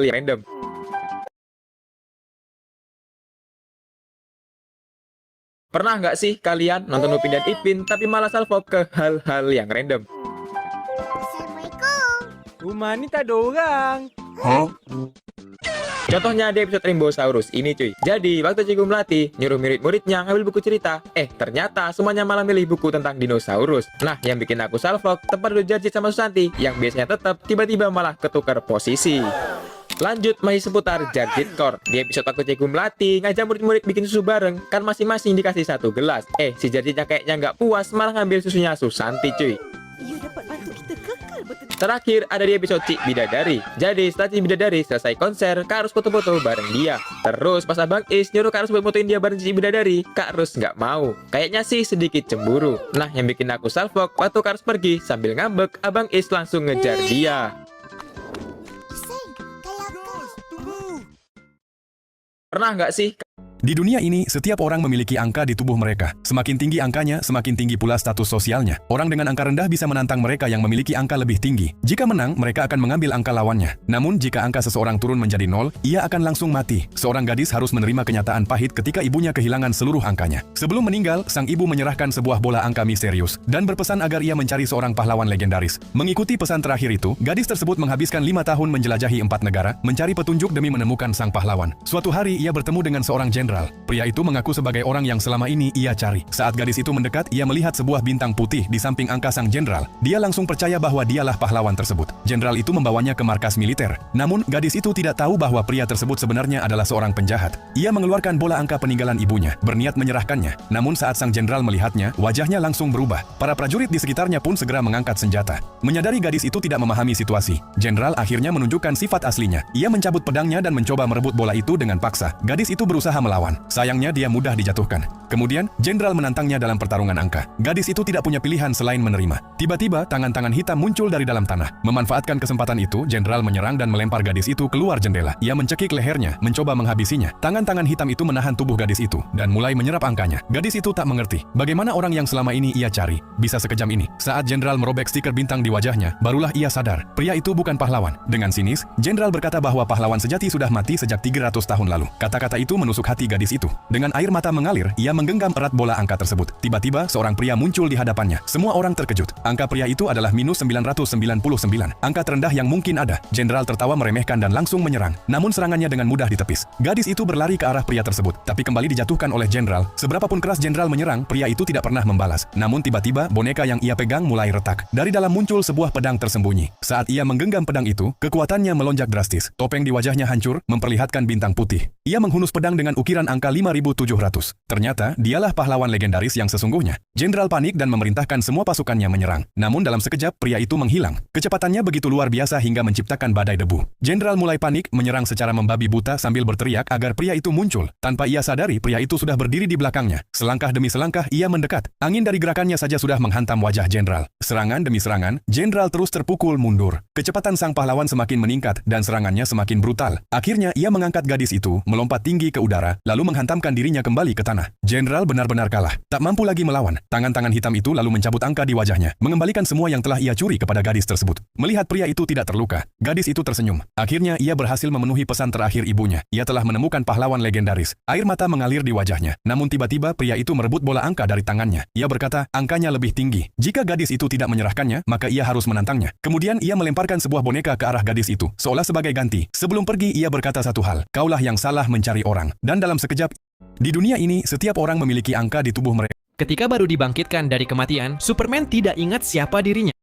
yang random. Pernah nggak sih kalian nonton Upin dan Ipin tapi malah salvo ke hal-hal yang random? Assalamualaikum. Rumah ini tak ada orang. Contohnya di episode Rainbowsaurus ini cuy. Jadi waktu Cikgu Melati nyuruh murid-muridnya ngambil buku cerita, ternyata semuanya malah milih buku tentang dinosaurus. Nah yang bikin aku salvok tempat duduk Jarjit sama Susanti yang biasanya tetap tiba-tiba malah ketukar posisi. Lanjut masih seputar Jarjit Core. Di episode waktu Cikgu Melati ngajak murid-murid bikin susu bareng, kan masing-masing dikasih satu gelas. Si Jarjitnya kayaknya nggak puas malah ngambil susunya Susanti cuy. Terakhir ada di episode Cik Bidadari. Jadi setelah Cik Bidadari selesai konser, Kak Rus foto-foto bareng dia. Terus pas Abang Is nyuruh Kak Rus buat fotoin dia bareng Cik Bidadari, Kak Rus nggak mau. Kayaknya sih sedikit cemburu. Nah yang bikin aku salvok waktu Kak Rus pergi sambil ngambek, Abang Is langsung ngejar dia. Pernah nggak sih? Di dunia ini, setiap orang memiliki angka di tubuh mereka. Semakin tinggi angkanya, semakin tinggi pula status sosialnya. Orang dengan angka rendah bisa menantang mereka yang memiliki angka lebih tinggi. Jika menang, mereka akan mengambil angka lawannya. Namun, jika angka seseorang turun menjadi 0, ia akan langsung mati. Seorang gadis harus menerima kenyataan pahit ketika ibunya kehilangan seluruh angkanya. Sebelum meninggal, sang ibu menyerahkan sebuah bola angka misterius dan berpesan agar ia mencari seorang pahlawan legendaris. Mengikuti pesan terakhir itu, gadis tersebut menghabiskan 5 tahun menjelajahi 4 negara, mencari petunjuk demi menemukan sang pahlawan. Suatu hari, ia bertemu dengan seorang jenderal. Pria itu mengaku sebagai orang yang selama ini ia cari. Saat gadis itu mendekat, ia melihat sebuah bintang putih di samping angka sang jenderal. Dia langsung percaya bahwa dialah pahlawan tersebut. Jenderal itu membawanya ke markas militer. Namun, gadis itu tidak tahu bahwa pria tersebut sebenarnya adalah seorang penjahat. Ia mengeluarkan bola angka peninggalan ibunya, berniat menyerahkannya. Namun saat sang jenderal melihatnya, wajahnya langsung berubah. Para prajurit di sekitarnya pun segera mengangkat senjata. Menyadari gadis itu tidak memahami situasi, jenderal akhirnya menunjukkan sifat aslinya. Ia mencabut pedangnya dan mencoba merebut bola itu dengan paksa. Gadis itu berusaha melawan. Sayangnya dia mudah dijatuhkan. Kemudian, jenderal menantangnya dalam pertarungan angka. Gadis itu tidak punya pilihan selain menerima. Tiba-tiba, tangan-tangan hitam muncul dari dalam tanah. Memanfaatkan kesempatan itu, jenderal menyerang dan melempar gadis itu keluar jendela. Ia mencekik lehernya, mencoba menghabisinya. Tangan-tangan hitam itu menahan tubuh gadis itu dan mulai menyerap angkanya. Gadis itu tak mengerti bagaimana orang yang selama ini ia cari bisa sekejam ini. Saat jenderal merobek stiker bintang di wajahnya, barulah ia sadar pria itu bukan pahlawan. Dengan sinis, jenderal berkata bahwa pahlawan sejati sudah mati sejak 300 tahun lalu. Kata-kata itu menusuk hati gadis itu. Dengan air mata mengalir, ia menggenggam erat bola angka tersebut. Tiba-tiba, seorang pria muncul di hadapannya. Semua orang terkejut. Angka pria itu adalah minus 999. Angka terendah yang mungkin ada. Jenderal tertawa meremehkan dan langsung menyerang. Namun serangannya dengan mudah ditepis. Gadis itu berlari ke arah pria tersebut, tapi kembali dijatuhkan oleh jenderal. Seberapapun keras jenderal menyerang, pria itu tidak pernah membalas. Namun tiba-tiba, boneka yang ia pegang mulai retak. Dari dalam muncul sebuah pedang tersembunyi. Saat ia menggenggam pedang itu, kekuatannya melonjak drastis. Topeng di wajahnya hancur, memperlihatkan bintang putih. Ia menghunus pedang dengan ukiran angka 5700. Ternyata, dialah pahlawan legendaris yang sesungguhnya. Jenderal panik dan memerintahkan semua pasukannya menyerang. Namun dalam sekejap, pria itu menghilang. Kecepatannya begitu luar biasa hingga menciptakan badai debu. Jenderal mulai panik, menyerang secara membabi buta sambil berteriak agar pria itu muncul. Tanpa ia sadari, pria itu sudah berdiri di belakangnya. Selangkah demi selangkah, ia mendekat. Angin dari gerakannya saja sudah menghantam wajah jenderal. Serangan demi serangan, jenderal terus terpukul mundur. Kecepatan sang pahlawan semakin meningkat dan serangannya semakin brutal. Akhirnya, ia mengangkat gadis itu, melompat tinggi ke udara, lalu menghantamkan dirinya kembali ke tanah. Jenderal benar-benar kalah. Tak mampu lagi melawan. Tangan-tangan hitam itu lalu mencabut angka di wajahnya, mengembalikan semua yang telah ia curi kepada gadis tersebut. Melihat pria itu tidak terluka, gadis itu tersenyum. Akhirnya ia berhasil memenuhi pesan terakhir ibunya. Ia telah menemukan pahlawan legendaris. Air mata mengalir di wajahnya. Namun tiba-tiba pria itu merebut bola angka dari tangannya. Ia berkata, angkanya lebih tinggi. Jika gadis itu tidak menyerahkannya, maka ia harus menantangnya. Kemudian ia melemparkan sebuah boneka ke arah gadis itu, seolah sebagai ganti. Sebelum pergi, ia berkata satu hal, kaulah yang salah mencari orang. Dan dalam sekejap, di dunia ini, setiap orang memiliki angka di tubuh mereka. Ketika baru dibangkitkan dari kematian, Superman tidak ingat siapa dirinya.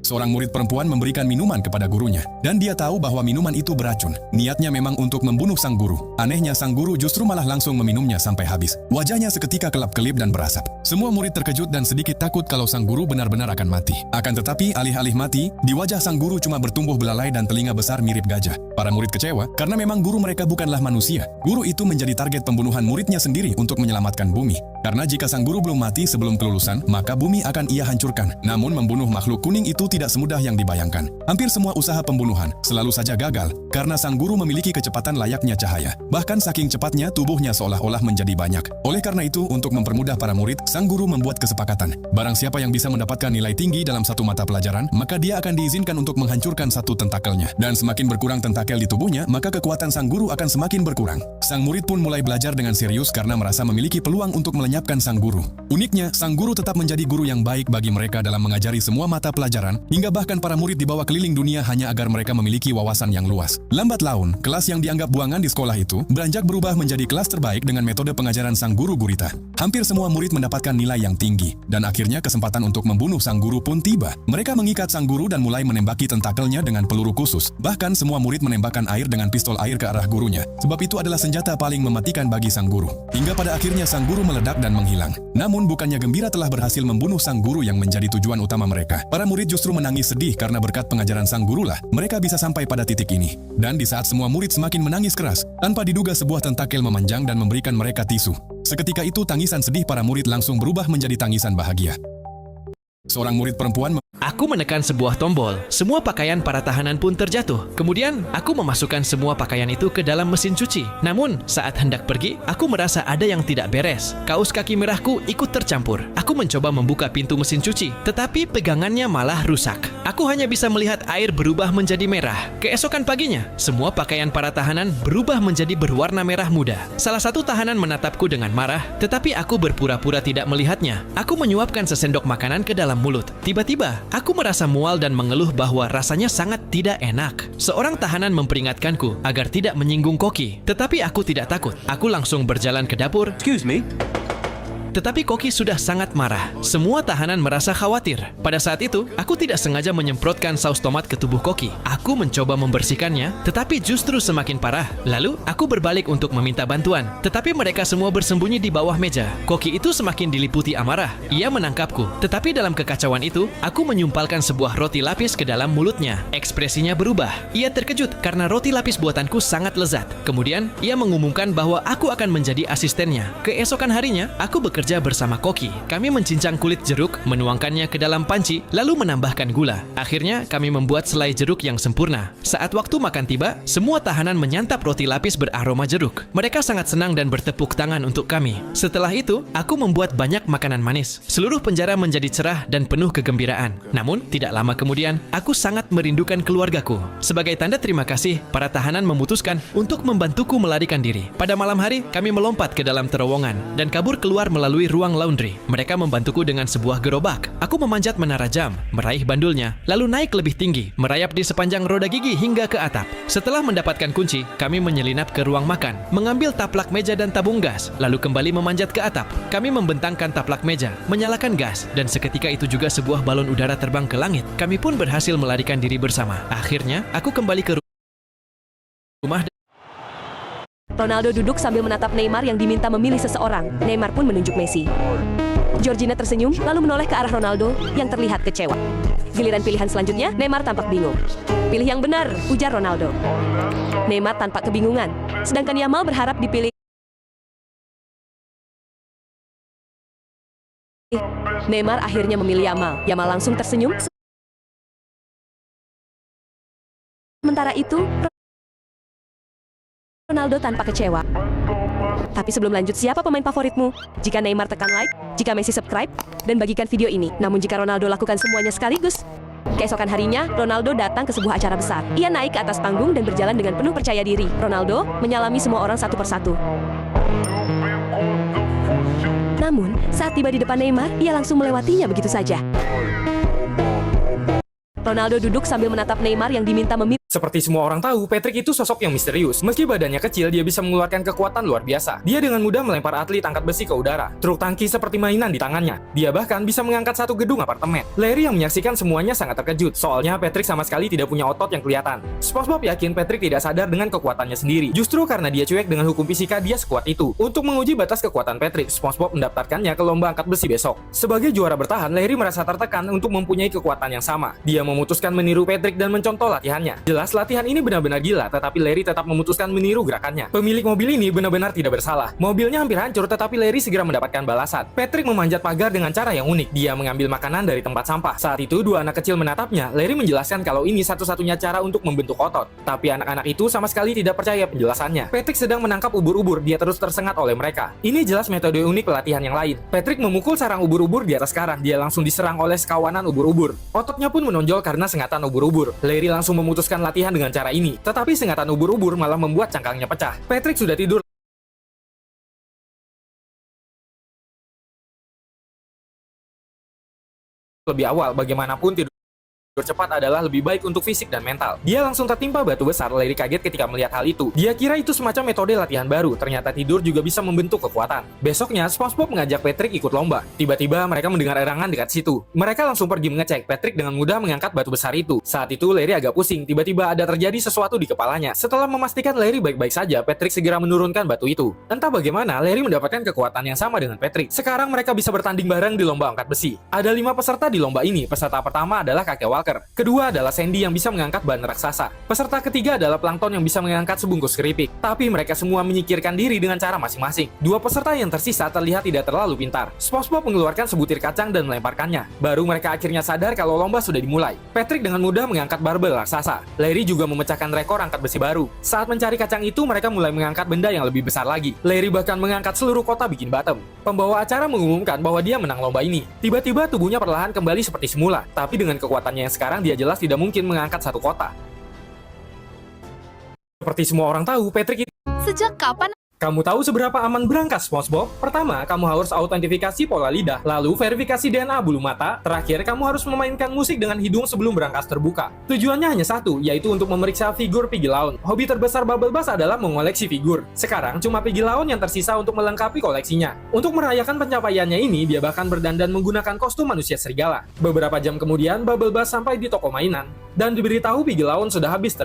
Seorang murid perempuan memberikan minuman kepada gurunya, dan dia tahu bahwa minuman itu beracun. Niatnya memang untuk membunuh sang guru. Anehnya, sang guru justru malah langsung meminumnya sampai habis. Wajahnya seketika kelap-kelip dan berasap. Semua murid terkejut dan sedikit takut kalau sang guru benar-benar akan mati. Akan tetapi, alih-alih mati, di wajah sang guru cuma bertumbuh belalai dan telinga besar mirip gajah. Para murid kecewa, karena memang guru mereka bukanlah manusia. Guru itu menjadi target pembunuhan muridnya sendiri untuk menyelamatkan bumi. Karena jika sang guru belum mati sebelum kelulusan, maka bumi akan ia hancurkan. Namun membunuh makhluk kuning itu tidak semudah yang dibayangkan. Hampir semua usaha pembunuhan selalu saja gagal karena sang guru memiliki kecepatan layaknya cahaya. Bahkan saking cepatnya tubuhnya seolah-olah menjadi banyak. Oleh karena itu, untuk mempermudah para murid, sang guru membuat kesepakatan. Barang siapa yang bisa mendapatkan nilai tinggi dalam satu mata pelajaran, maka dia akan diizinkan untuk menghancurkan satu tentakelnya. Dan semakin berkurang tentakel di tubuhnya, maka kekuatan sang guru akan semakin berkurang. Sang murid pun mulai belajar dengan serius karena merasa memiliki peluang untuk melenyapkan sang guru. Uniknya, sang guru tetap menjadi guru yang baik bagi mereka dalam mengajari semua mata pelajaran, hingga bahkan para murid dibawa keliling dunia hanya agar mereka memiliki wawasan yang luas. Lambat laun, kelas yang dianggap buangan di sekolah itu beranjak berubah menjadi kelas terbaik dengan metode pengajaran sang guru gurita. Hampir semua murid mendapatkan nilai yang tinggi, dan akhirnya kesempatan untuk membunuh sang guru pun tiba. Mereka mengikat sang guru dan mulai menembaki tentakelnya dengan peluru khusus. Bahkan semua murid menembakkan air dengan pistol air ke arah gurunya, sebab itu adalah senjata paling mematikan bagi sang guru. Hingga pada akhirnya sang guru meledak dan menghilang. Namun bukannya gembira telah berhasil membunuh sang guru yang menjadi tujuan utama mereka. Para murid justru menangis sedih karena berkat pengajaran sang gurulah mereka bisa sampai pada titik ini. Dan di saat semua murid semakin menangis keras, tanpa diduga sebuah tentakel memanjang dan memberikan mereka tisu. Seketika itu tangisan sedih para murid langsung berubah menjadi tangisan bahagia. Seorang murid perempuan Aku menekan sebuah tombol, semua pakaian para tahanan pun terjatuh. Kemudian, aku memasukkan semua pakaian itu ke dalam mesin cuci. Namun, saat hendak pergi, aku merasa ada yang tidak beres. Kaos kaki merahku ikut tercampur. Aku mencoba membuka pintu mesin cuci, tetapi pegangannya malah rusak. Aku hanya bisa melihat air berubah menjadi merah. Keesokan paginya, semua pakaian para tahanan berubah menjadi berwarna merah muda. Salah satu tahanan menatapku dengan marah, tetapi aku berpura-pura tidak melihatnya. Aku menyuapkan sesendok makanan ke dalam mulut. Tiba-tiba, aku merasa mual dan mengeluh bahwa rasanya sangat tidak enak. Seorang tahanan memperingatkanku agar tidak menyinggung Koki, tetapi aku tidak takut. Aku langsung berjalan ke dapur. Excuse me? Tetapi Koki sudah sangat marah. Semua tahanan merasa khawatir. Pada saat itu, aku tidak sengaja menyemprotkan saus tomat ke tubuh Koki. Aku mencoba membersihkannya, tetapi justru semakin parah. Lalu, aku berbalik untuk meminta bantuan. Tetapi mereka semua bersembunyi di bawah meja. Koki itu semakin diliputi amarah. Ia menangkapku. Tetapi dalam kekacauan itu, aku menyumpalkan sebuah roti lapis ke dalam mulutnya. Ekspresinya berubah. Ia terkejut karena roti lapis buatanku sangat lezat. Kemudian, ia mengumumkan bahwa aku akan menjadi asistennya. Keesokan harinya, aku bekerja bersama Koki. Kami mencincang kulit jeruk, menuangkannya ke dalam panci, lalu menambahkan gula. Akhirnya, kami membuat selai jeruk yang sempurna. Saat waktu makan tiba, semua tahanan menyantap roti lapis beraroma jeruk. Mereka sangat senang dan bertepuk tangan untuk kami. Setelah itu, aku membuat banyak makanan manis. Seluruh penjara menjadi cerah dan penuh kegembiraan. Namun, tidak lama kemudian, aku sangat merindukan keluargaku. Sebagai tanda terima kasih, para tahanan memutuskan untuk membantuku melarikan diri. Pada malam hari, kami melompat ke dalam terowongan dan kabur keluar melalui ruang laundry. Mereka membantuku dengan sebuah gerobak. Aku memanjat menara jam, meraih bandulnya, lalu naik lebih tinggi, merayap di sepanjang roda gigi hingga ke atap. Setelah mendapatkan kunci, kami menyelinap ke ruang makan, mengambil taplak meja dan tabung gas, lalu kembali memanjat ke atap. Kami membentangkan taplak meja, menyalakan gas, dan seketika itu juga sebuah balon udara terbang ke langit. Kami pun berhasil melarikan diri bersama. Akhirnya, aku kembali ke rumah. Ronaldo duduk sambil menatap Neymar yang diminta memilih seseorang. Neymar pun menunjuk Messi. Georgina tersenyum, lalu menoleh ke arah Ronaldo yang terlihat kecewa. Giliran pilihan selanjutnya, Neymar tampak bingung. Pilih yang benar, ujar Ronaldo. Neymar tampak kebingungan, sedangkan Yamal berharap dipilih. Neymar akhirnya memilih Yamal. Yamal langsung tersenyum. Sementara itu, Ronaldo tanpa kecewa. Tapi sebelum lanjut, siapa pemain favoritmu? Jika Neymar tekan like, jika Messi subscribe, dan bagikan video ini. Namun jika Ronaldo lakukan semuanya sekaligus. Keesokan harinya, Ronaldo datang ke sebuah acara besar. Ia naik ke atas panggung dan berjalan dengan penuh percaya diri. Ronaldo menyalami semua orang satu persatu. Namun, saat tiba di depan Neymar, ia langsung melewatinya begitu saja. Ronaldo duduk sambil menatap Neymar yang diminta memilih. Seperti semua orang tahu, Patrick itu sosok yang misterius. Meski badannya kecil, dia bisa mengeluarkan kekuatan luar biasa. Dia dengan mudah melempar atlet angkat besi ke udara. Truk tangki seperti mainan di tangannya. Dia bahkan bisa mengangkat satu gedung apartemen. Larry yang menyaksikan semuanya sangat terkejut. Soalnya Patrick sama sekali tidak punya otot yang kelihatan. SpongeBob yakin Patrick tidak sadar dengan kekuatannya sendiri. Justru karena dia cuek dengan hukum fisika, dia sekuat itu. Untuk menguji batas kekuatan Patrick, SpongeBob mendaftarkannya ke lomba angkat besi besok. Sebagai juara bertahan, Larry merasa tertekan untuk mempunyai kekuatan yang sama. Dia memutuskan meniru Patrick dan mencontoh latihannya. Jelas jelas latihan ini benar-benar gila, tetapi Larry tetap memutuskan meniru gerakannya. Pemilik mobil ini benar-benar tidak bersalah. Mobilnya hampir hancur, tetapi Larry segera mendapatkan balasan. Patrick memanjat pagar dengan cara yang unik. Dia mengambil makanan dari tempat sampah. Saat itu, dua anak kecil menatapnya. Larry menjelaskan kalau ini satu-satunya cara untuk membentuk otot. Tapi anak-anak itu sama sekali tidak percaya penjelasannya. Patrick sedang menangkap ubur-ubur, dia terus tersengat oleh mereka. Ini jelas metode unik pelatihan yang lain. Patrick memukul sarang ubur-ubur di atas karang. Dia langsung diserang oleh sekawanan ubur-ubur. Ototnya pun menonjol karena sengatan ubur-ubur. Larry langsung memutuskan latihan dengan cara ini. Tetapi sengatan ubur-ubur malah membuat cangkangnya pecah. Patrick sudah tidur lebih awal. Bagaimanapun tidur cepat adalah lebih baik untuk fisik dan mental. Dia langsung tertimpa batu besar. Larry kaget ketika melihat hal itu. Dia kira itu semacam metode latihan baru. Ternyata tidur juga bisa membentuk kekuatan. Besoknya, SpongeBob mengajak Patrick ikut lomba. Tiba-tiba mereka mendengar erangan dekat situ. Mereka langsung pergi mengecek. Patrick dengan mudah mengangkat batu besar itu. Saat itu Larry agak pusing. Tiba-tiba ada terjadi sesuatu di kepalanya. Setelah memastikan Larry baik-baik saja, Patrick segera menurunkan batu itu. Entah bagaimana, Larry mendapatkan kekuatan yang sama dengan Patrick. Sekarang mereka bisa bertanding bareng di lomba angkat besi. Ada 5 peserta di lomba ini. Peserta pertama adalah kakek Walker. Kedua adalah Sandy yang bisa mengangkat ban raksasa. Peserta ketiga adalah Plankton yang bisa mengangkat sebungkus keripik. Tapi mereka semua menyingkirkan diri dengan cara masing-masing. Dua peserta yang tersisa terlihat tidak terlalu pintar. SpongeBob mengeluarkan sebutir kacang dan melemparkannya. Baru mereka akhirnya sadar kalau lomba sudah dimulai. Patrick dengan mudah mengangkat barbel raksasa. Larry juga memecahkan rekor angkat besi baru. Saat mencari kacang itu, mereka mulai mengangkat benda yang lebih besar lagi. Larry bahkan mengangkat seluruh kota bikin Bottom. Pembawa acara mengumumkan bahwa dia menang lomba ini. Tiba-tiba tubuhnya perlahan kembali seperti semula. Tapi dengan kekuatannya yang sekarang, dia jelas tidak mungkin mengangkat satu kota. Seperti semua orang tahu, Patrick itu... Sejak kapan? Kamu tahu seberapa aman berangkas, SpongeBob? Pertama, kamu harus autentifikasi pola lidah, lalu verifikasi DNA bulu mata, terakhir kamu harus memainkan musik dengan hidung sebelum berangkas terbuka. Tujuannya hanya satu, yaitu untuk memeriksa figur Piggy Lawn. Hobi terbesar Bubble Bass adalah mengoleksi figur. Sekarang, cuma Piggy Lawn yang tersisa untuk melengkapi koleksinya. Untuk merayakan pencapaiannya ini, dia bahkan berdandan menggunakan kostum manusia serigala. Beberapa jam kemudian, Bubble Bass sampai di toko mainan, dan diberitahu Piggy Lawn sudah habis